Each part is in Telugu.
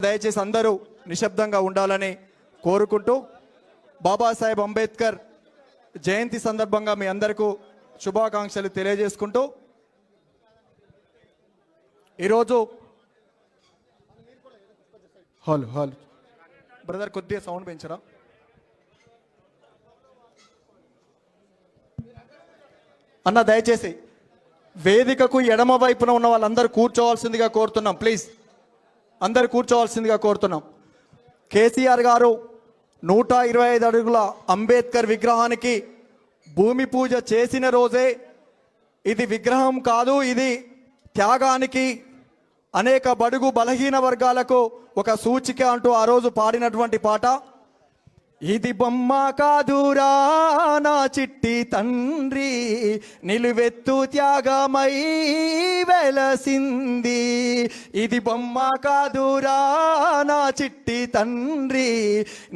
దయచేసి అందరూ నిశ్శబ్దంగా ఉండాలని కోరుకుంటూ బాబాసాహెబ్ అంబేద్కర్ జయంతి సందర్భంగా మీ అందరికీ శుభాకాంక్షలు తెలియజేసుకుంటూ ఈరోజు హాల్ హాల్ బ్రదర్ కొద్దిగా సౌండ్ పెంచరా. అన్న దయచేసి వేదికకు ఎడమ వైపున ఉన్న వాళ్ళందరూ కూర్చోవాల్సిందిగా కోరుతున్నాం. ప్లీజ్ అందరు కూర్చోవాల్సిందిగా కోరుతున్నాం. కేసీఆర్ గారు 125 అడుగుల అంబేద్కర్ విగ్రహానికి భూమి పూజ చేసిన రోజే ఇది విగ్రహం కాదు, ఇది త్యాగానికి, అనేక బడుగు బలహీన వర్గాలకు ఒక సూచిక అంటూ ఆ రోజు పాడినటువంటి పాట. ఇది బొమ్మ కాదురా నా చిట్టి తండ్రి, నిలువెత్తు త్యాగమై వెలసింది. ఇది బొమ్మ కాదురా నా చిట్టి తండ్రి,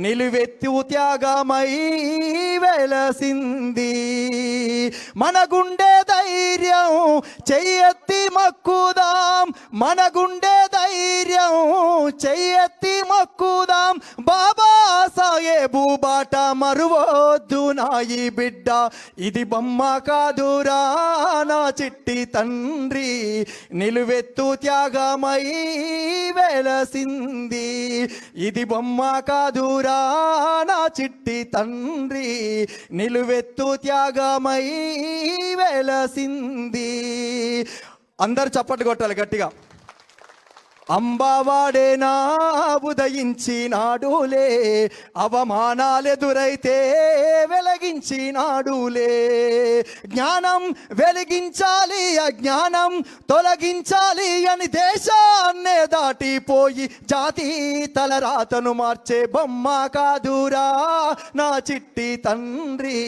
నిలువెత్తు త్యాగమై వెలసింది. మన గుండె ధైర్యం చెయ్యెత్తి మక్కుదాం, మన గుండె ధైర్యం చెయ్యెత్తి మక్కుదాం. బాబా సాహెబ్ బాట మరువొద్దు నాయి బిడ్డ, ఇది బొమ్మ కాదురా నా చిట్టి తండ్రి, నిలువెత్తు త్యాగమై వెలసింది. ఇది బొమ్మ కాదురా నా చిట్టి తండ్రి, నిలువెత్తు త్యాగమై వెలసింది. అందరు చప్పట్లు కొట్టాలి గట్టిగా. అంబావాడే నా ఉదయించినాడులే, అవమానాలెదురైతే వెలిగించినాడులే. జ్ఞానం వెలిగించాలి, అజ్ఞానం తొలగించాలి అని దేశాన్నే దాటిపోయి జాతి తలరాతను మార్చే బొమ్మ కాదురా నా చిట్టి తండ్రి,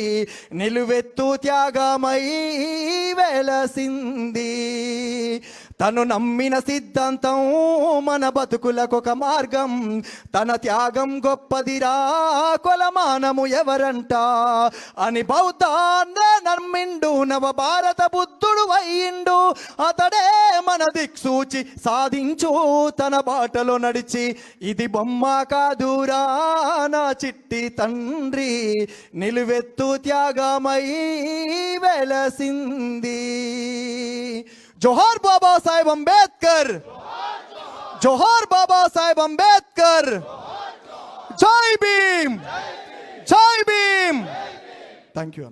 నిలువెత్తు త్యాగమై వెలసింది. తను నమ్మిన సిద్ధాంతం మన బతుకులకొక మార్గం, తన త్యాగం గొప్పదిరా కొలమానము ఎవరంట అని బౌద్ధాన్నే నమ్మిండు, నవ భారత బుద్ధుడు అయ్యిండు. అతడే మన దిక్సూచి సాధించు తన బాటలో నడిచి. ఇది బొమ్మ కాదురా నా చిట్టి తండ్రి, నిలువెత్తు త్యాగమై వెలసింది. జోహార్ బాబా సాహెబ్ అంబేద్కర్, జోహార్ బాబా సాహెబ్ అంబేద్కర్. జై భీమ్, జై భీమ్. Thank you.